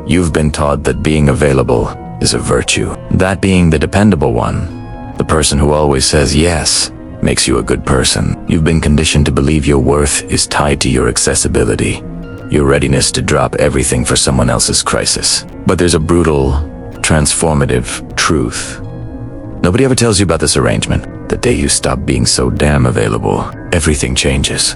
You've been taught that being available is a virtue. That being the dependable one, the person who always says yes, makes you a good person. You've been conditioned to believe your worth is tied to your accessibility, your readiness to drop everything for someone else's crisis. But there's a brutal, transformative truth. Nobody ever tells you about this arrangement. The day you stop being so damn available, everything changes.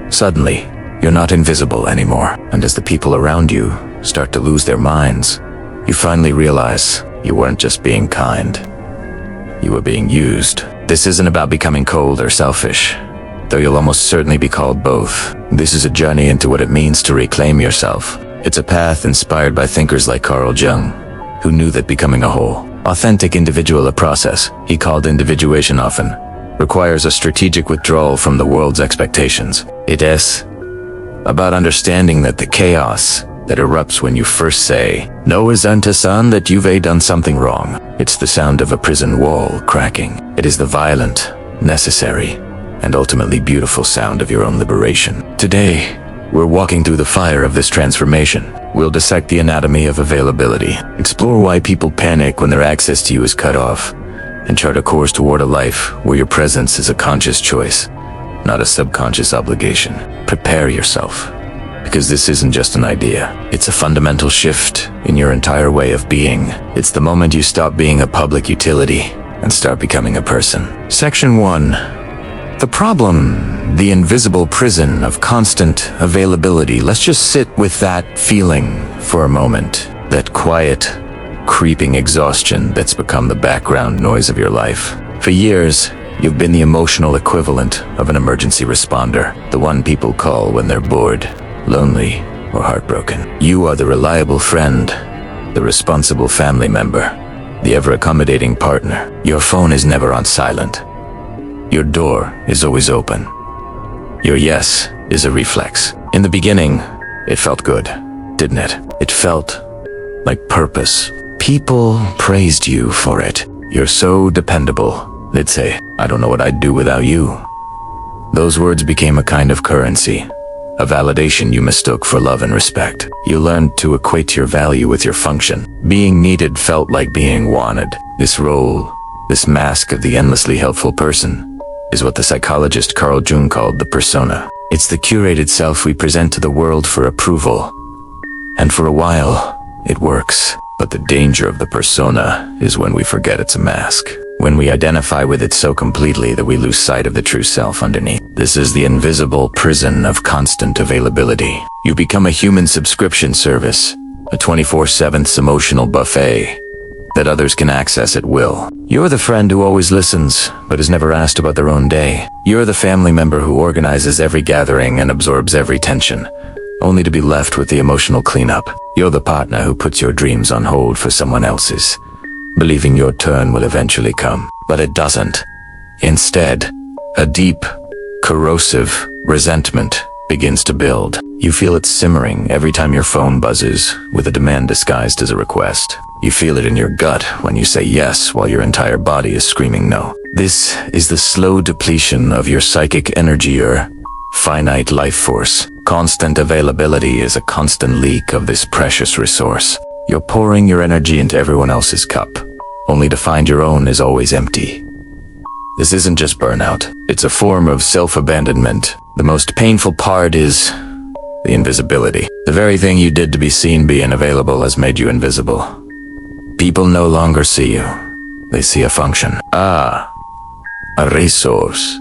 Suddenly, you're not invisible anymore, and as the people around you start to lose their minds, you finally realize you weren't just being kind. You were being used. This isn't about becoming cold or selfish, though you'll almost certainly be called both. This is a journey into what it means to reclaim yourself. It's a path inspired by thinkers like Carl Jung, who knew that becoming a whole, authentic individual, a process he called individuation, often requires a strategic withdrawal from the world's expectations. It is about understanding that the chaos that erupts when you first say, "No, isn't a son that you've done something wrong." It's the sound of a prison wall cracking. It is the violent, necessary, and ultimately beautiful sound of your own liberation. Today, we're walking through the fire of this transformation. We'll dissect the anatomy of availability, explore why people panic when their access to you is cut off, and chart a course toward a life where your presence is a conscious choice, not a subconscious obligation. Prepare yourself, because this isn't just an idea. It's a fundamental shift in your entire way of being. It's the moment you stop being a public utility and start becoming a person. Section 1. The problem, the invisible prison of constant availability. Let's just sit with that feeling for a moment. That quiet, creeping exhaustion that's become the background noise of your life. For years, you've been the emotional equivalent of an emergency responder, the one people call when they're bored, lonely, or heartbroken. You are the reliable friend, the responsible family member, the ever-accommodating partner. Your phone is never on silent. Your door is always open. Your yes is a reflex. In the beginning, it felt good, didn't it? It felt like purpose. People praised you for it. You're so dependable. They'd say, "I don't know what I'd do without you." Those words became a kind of currency, a validation you mistook for love and respect. You learned to equate your value with your function. Being needed felt like being wanted. This role, this mask of the endlessly helpful person, is what the psychologist Carl Jung called the persona. It's the curated self we present to the world for approval. And for a while, it works. But the danger of the persona is when we forget it's a mask. When we identify with it so completely that we lose sight of the true self underneath. This is the invisible prison of constant availability. You become a human subscription service, a 24/7 emotional buffet that others can access at will. You're the friend who always listens, but is never asked about their own day. You're the family member who organizes every gathering and absorbs every tension, only to be left with the emotional cleanup. You're the partner who puts your dreams on hold for someone else's, believing your turn will eventually come. But it doesn't. Instead, a deep, corrosive resentment begins to build. You feel it simmering every time your phone buzzes with a demand disguised as a request. You feel it in your gut when you say yes while your entire body is screaming no. This is the slow depletion of your psychic energy, your finite life force. Constant availability is a constant leak of this precious resource. You're pouring your energy into everyone else's cup, only to find your own is always empty. This isn't just burnout. It's a form of self-abandonment. The most painful part is the invisibility. The very thing you did to be seen being available has made you invisible. People no longer see you. They see a function. A resource.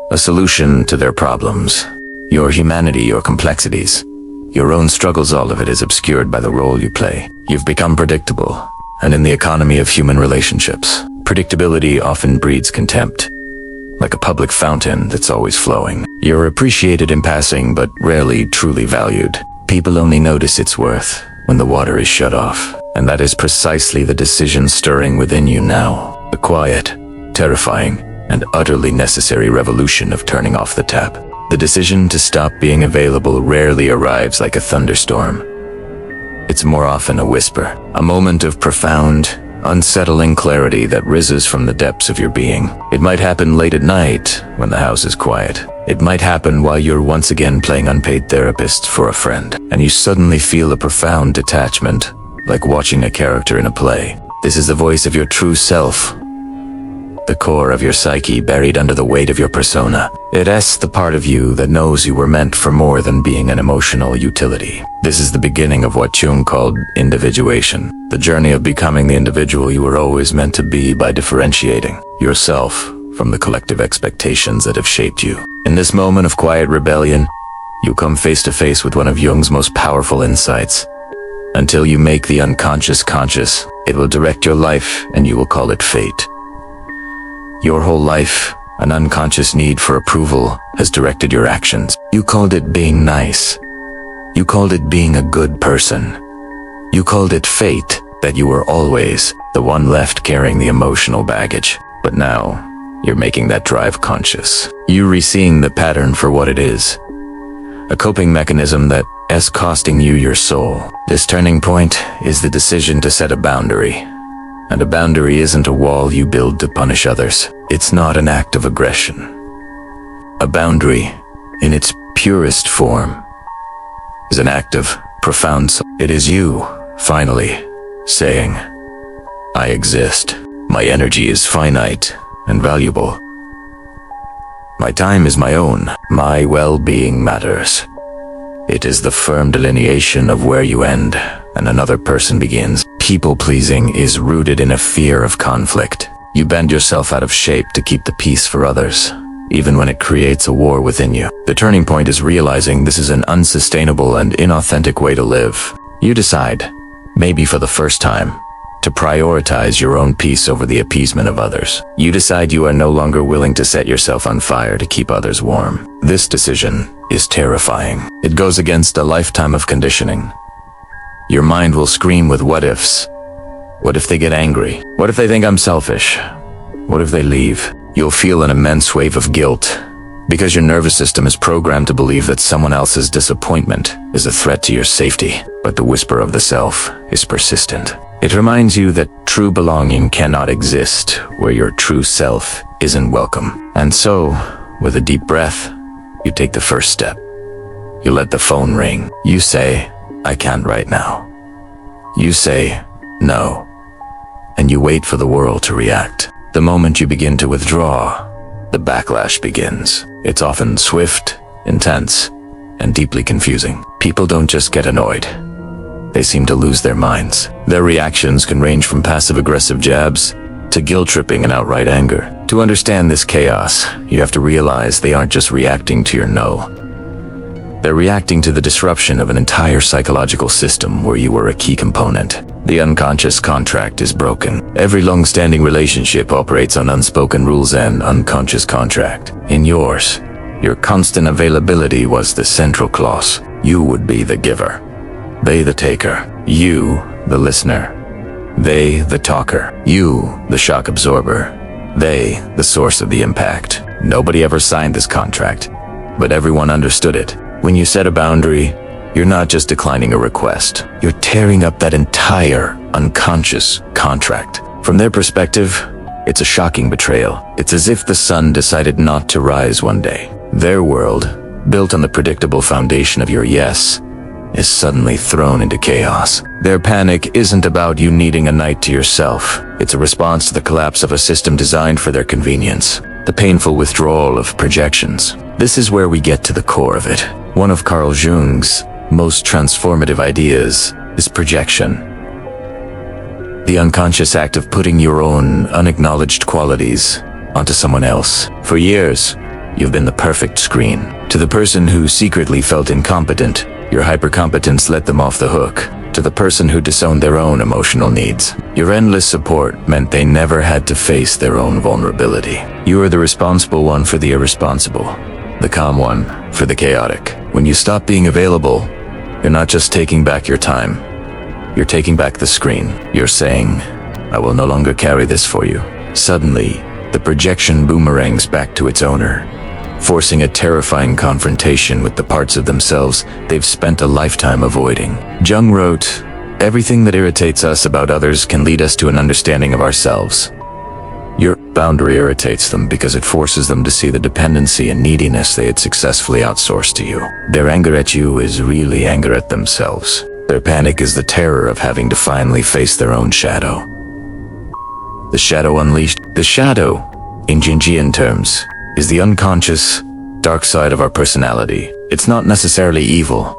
A solution to their problems. Your humanity, your complexities, your own struggles, all of it is obscured by the role you play. You've become predictable, and in the economy of human relationships, predictability often breeds contempt. Like a public fountain that's always flowing. You're appreciated in passing, but rarely truly valued. People only notice its worth when the water is shut off. And that is precisely the decision stirring within you now. The quiet, terrifying, and utterly necessary revolution of turning off the tap. The decision to stop being available rarely arrives like a thunderstorm. It's more often a whisper, a moment of profound, unsettling clarity that rises from the depths of your being. It might happen late at night when the house is quiet, It might happen while you're once again playing unpaid therapist for a friend, and you suddenly feel a profound detachment, like watching a character in a play. This is the voice of your true self, the core of your psyche buried under the weight of your persona. It's the part of you that knows you were meant for more than being an emotional utility. This is the beginning of what Jung called individuation, the journey of becoming the individual you were always meant to be by differentiating yourself from the collective expectations that have shaped you. In this moment of quiet rebellion, you come face to face with one of Jung's most powerful insights. Until you make the unconscious conscious, it will direct your life and you will call it fate. Your whole life, an unconscious need for approval, has directed your actions. You called it being nice. You called it being a good person. You called it fate that you were always the one left carrying the emotional baggage. But now, you're making that drive conscious. You're re-seeing the pattern for what it is. A coping mechanism that is costing you your soul. This turning point is the decision to set a boundary. And a boundary isn't a wall you build to punish others. It's not an act of aggression. A boundary, in its purest form, is an act of profound. It is you, finally, saying, I exist. My energy is finite and valuable. My time is my own. My well-being matters. It is the firm delineation of where you end and another person begins. People-pleasing is rooted in a fear of conflict. You bend yourself out of shape to keep the peace for others, even when it creates a war within you. The turning point is realizing this is an unsustainable and inauthentic way to live. You decide, maybe for the first time, to prioritize your own peace over the appeasement of others. You decide you are no longer willing to set yourself on fire to keep others warm. This decision is terrifying. It goes against a lifetime of conditioning. Your mind will scream with what-ifs. What if they get angry? What if they think I'm selfish? What if they leave? You'll feel an immense wave of guilt, because your nervous system is programmed to believe that someone else's disappointment is a threat to your safety. But the whisper of the self is persistent. It reminds you that true belonging cannot exist where your true self isn't welcome. And so, with a deep breath, you take the first step. You let the phone ring. You say, I can't right now. You say, no. And you wait for the world to react. The moment you begin to withdraw, the backlash begins. It's often swift, intense, and deeply confusing. People don't just get annoyed. They seem to lose their minds. Their reactions can range from passive-aggressive jabs to guilt-tripping and outright anger. To understand this chaos, you have to realize they aren't just reacting to your no. They're reacting to the disruption of an entire psychological system where you were a key component. The unconscious contract is broken. Every long-standing relationship operates on unspoken rules and unconscious contract. In yours, your constant availability was the central clause. You would be the giver. They the taker. You, the listener. They, the talker. You, the shock absorber. They, the source of the impact. Nobody ever signed this contract, but everyone understood it. When you set a boundary, you're not just declining a request. You're tearing up that entire unconscious contract. From their perspective, it's a shocking betrayal. It's as if the sun decided not to rise one day. Their world, built on the predictable foundation of your yes, is suddenly thrown into chaos. Their panic isn't about you needing a night to yourself. It's a response to the collapse of a system designed for their convenience. The painful withdrawal of projections. This is where we get to the core of it. One of Carl Jung's most transformative ideas is projection. The unconscious act of putting your own unacknowledged qualities onto someone else. For years, you've been the perfect screen. To the person who secretly felt incompetent, your hypercompetence let them off the hook. To the person who disowned their own emotional needs, your endless support meant they never had to face their own vulnerability. You are the responsible one for the irresponsible, the calm one for the chaotic. When you stop being available, you're not just taking back your time. You're taking back the screen. You're saying, I will no longer carry this for you. Suddenly, the projection boomerangs back to its owner, forcing a terrifying confrontation with the parts of themselves they've spent a lifetime avoiding. Jung wrote, everything that irritates us about others can lead us to an understanding of ourselves. Your boundary irritates them because it forces them to see the dependency and neediness they had successfully outsourced to you. Their anger at you is really anger at themselves. Their panic is the terror of having to finally face their own shadow. The shadow unleashed. The shadow, in Jinjian terms, is the unconscious, dark side of our personality. It's not necessarily evil,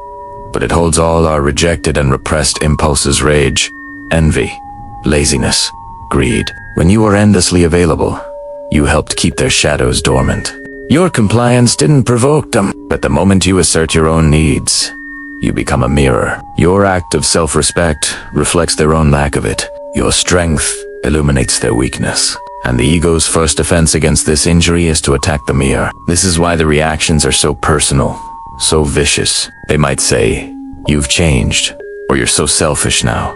but it holds all our rejected and repressed impulses: rage, envy, laziness, greed. When you are endlessly available, you helped keep their shadows dormant. Your compliance didn't provoke them, but the moment you assert your own needs, you become a mirror. Your act of self-respect reflects their own lack of it. Your strength illuminates their weakness. And the ego's first defense against this injury is to attack the mirror. This is why the reactions are so personal, so vicious. They might say, "You've changed," or "You're so selfish now."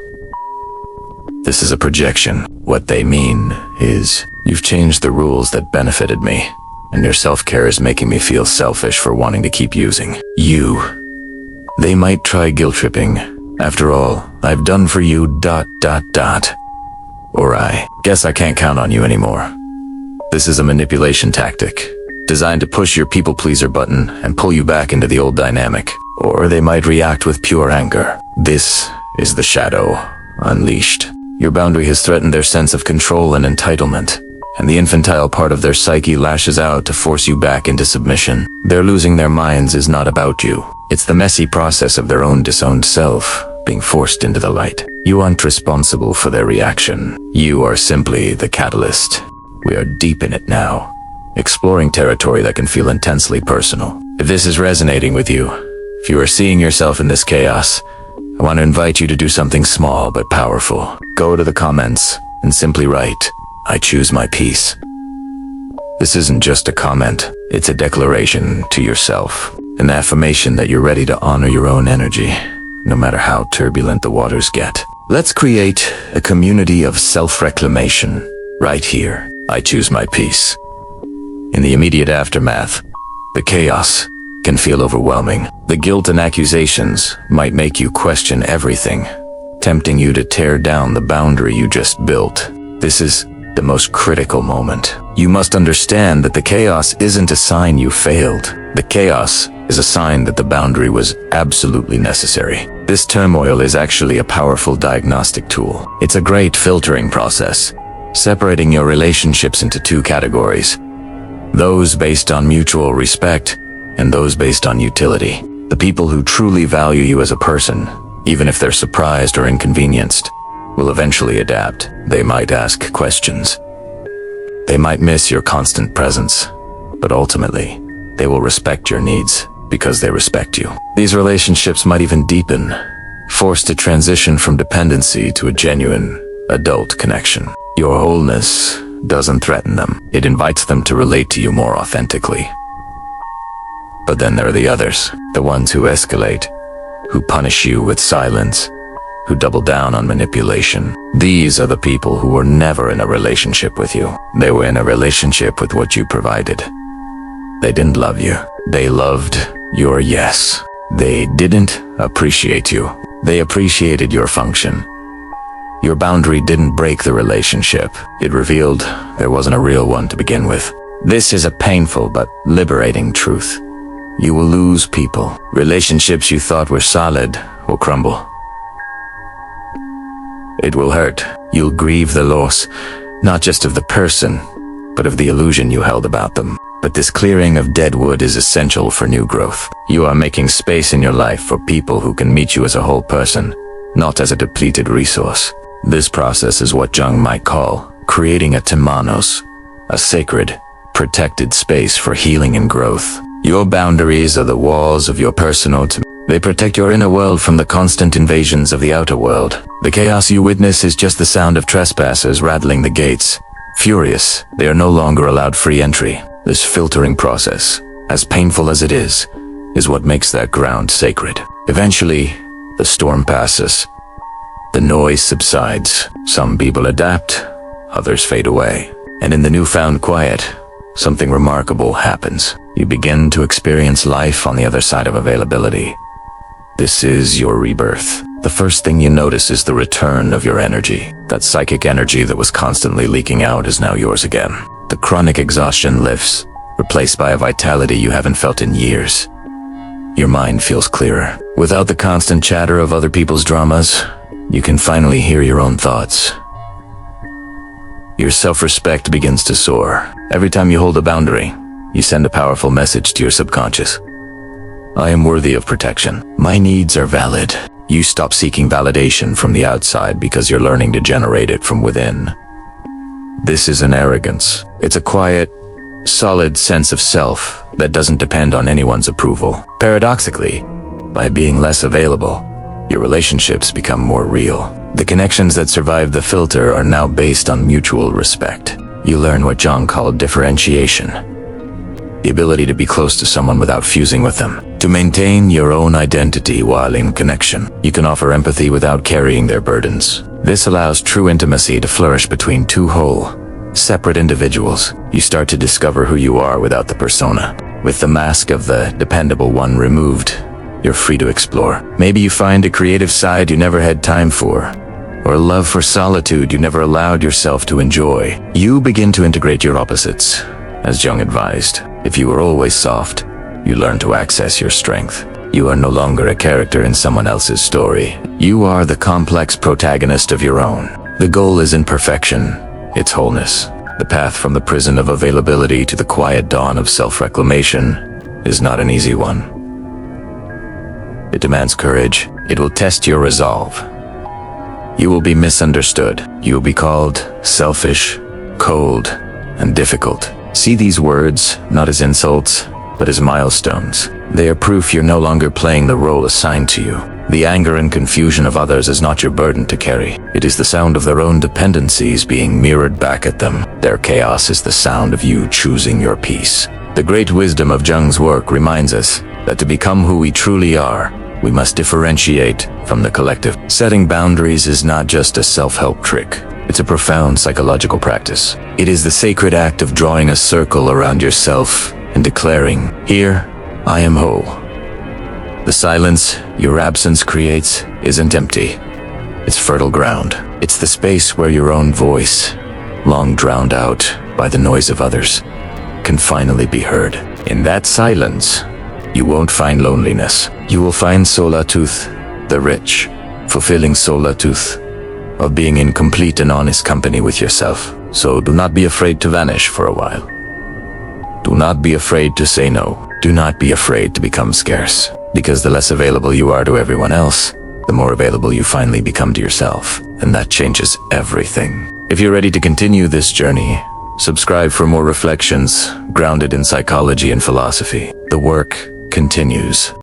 This is a projection. What they mean is, "You've changed the rules that benefited me, and your self-care is making me feel selfish for wanting to keep using you." They might try guilt-tripping. "After all, I've done for you ... Or I guess I can't count on you anymore." This is a manipulation tactic, designed to push your people-pleaser button and pull you back into the old dynamic. Or they might react with pure anger. This is the shadow unleashed. Your boundary has threatened their sense of control and entitlement, and the infantile part of their psyche lashes out to force you back into submission. Their losing their minds is not about you. It's the messy process of their own disowned self being forced into the light. You aren't responsible for their reaction. You are simply the catalyst. We are deep in it now, exploring territory that can feel intensely personal. If this is resonating with you, if you are seeing yourself in this chaos, I want to invite you to do something small but powerful. Go to the comments and simply write, "I choose my peace." This isn't just a comment, it's a declaration to yourself, an affirmation that you're ready to honor your own energy, no matter how turbulent the waters get. Let's create a community of self-reclamation right here. I choose my peace. In the immediate aftermath, the chaos can feel overwhelming. The guilt and accusations might make you question everything, tempting you to tear down the boundary you just built. This is the most critical moment. You must understand that the chaos isn't a sign you failed. The chaos is a sign that the boundary was absolutely necessary. This turmoil is actually a powerful diagnostic tool. It's a great filtering process, separating your relationships into two categories: those based on mutual respect and those based on utility. The people who truly value you as a person, even if they're surprised or inconvenienced, will eventually adapt. They might ask questions. They might miss your constant presence, but ultimately, they will respect your needs because they respect you. These relationships might even deepen, forced to transition from dependency to a genuine, adult connection. Your wholeness doesn't threaten them. It invites them to relate to you more authentically. But then there are the others, the ones who escalate, who punish you with silence, who double down on manipulation. These are the people who were never in a relationship with you. They were in a relationship with what you provided. They didn't love you. They loved your yes. They didn't appreciate you. They appreciated your function. Your boundary didn't break the relationship. It revealed there wasn't a real one to begin with. This is a painful but liberating truth. You will lose people. Relationships you thought were solid will crumble. It will hurt. You'll grieve the loss, not just of the person, but of the illusion you held about them. But this clearing of dead wood is essential for new growth. You are making space in your life for people who can meet you as a whole person, not as a depleted resource. This process is what Jung might call creating a temanos, a sacred, protected space for healing and growth. Your boundaries are the walls of your personal They protect your inner world from the constant invasions of the outer world. The chaos you witness is just the sound of trespassers rattling the gates. Furious, they are no longer allowed free entry. This filtering process, as painful as it is what makes that ground sacred. Eventually, the storm passes. The noise subsides. Some people adapt, others fade away. And in the newfound quiet, something remarkable happens. You begin to experience life on the other side of availability. This is your rebirth. The first thing you notice is the return of your energy. That psychic energy that was constantly leaking out is now yours again. The chronic exhaustion lifts, replaced by a vitality you haven't felt in years. Your mind feels clearer. Without the constant chatter of other people's dramas, you can finally hear your own thoughts. Your self-respect begins to soar. Every time you hold a boundary, you send a powerful message to your subconscious. I am worthy of protection. My needs are valid. You stop seeking validation from the outside because you're learning to generate it from within. This isn't arrogance. It's a quiet, solid sense of self that doesn't depend on anyone's approval. Paradoxically, by being less available, your relationships become more real. The connections that survive the filter are now based on mutual respect. You learn what Jung called differentiation. The ability to be close to someone without fusing with them. To maintain your own identity while in connection. You can offer empathy without carrying their burdens. This allows true intimacy to flourish between two whole, separate individuals. You start to discover who you are without the persona. With the mask of the dependable one removed, you're free to explore. Maybe you find a creative side you never had time for, or a love for solitude you never allowed yourself to enjoy. You begin to integrate your opposites. As Jung advised, if you were always soft, you learn to access your strength. You are no longer a character in someone else's story. You are the complex protagonist of your own. The goal isn't perfection, it's wholeness. The path from the prison of availability to the quiet dawn of self-reclamation is not an easy one. It demands courage. It will test your resolve. You will be misunderstood. You will be called selfish, cold, and difficult. See these words not as insults, but as milestones. They are proof you're no longer playing the role assigned to you. The anger and confusion of others is not your burden to carry. It is the sound of their own dependencies being mirrored back at them. Their chaos is the sound of you choosing your peace. The great wisdom of Jung's work reminds us that to become who we truly are, we must differentiate from the collective. Setting boundaries is not just a self-help trick. It's a profound psychological practice. It is the sacred act of drawing a circle around yourself and declaring, "Here, I am whole." The silence your absence creates isn't empty. It's fertile ground. It's the space where your own voice, long drowned out by the noise of others, can finally be heard. In that silence, you won't find loneliness. You will find solitude, the rich, fulfilling solitude of being in complete and honest company with yourself. So do not be afraid to vanish for a while. Do not be afraid to say no. Do not be afraid to become scarce. Because the less available you are to everyone else, the more available you finally become to yourself. And that changes everything. If you're ready to continue this journey, subscribe for more reflections grounded in psychology and philosophy. The work continues.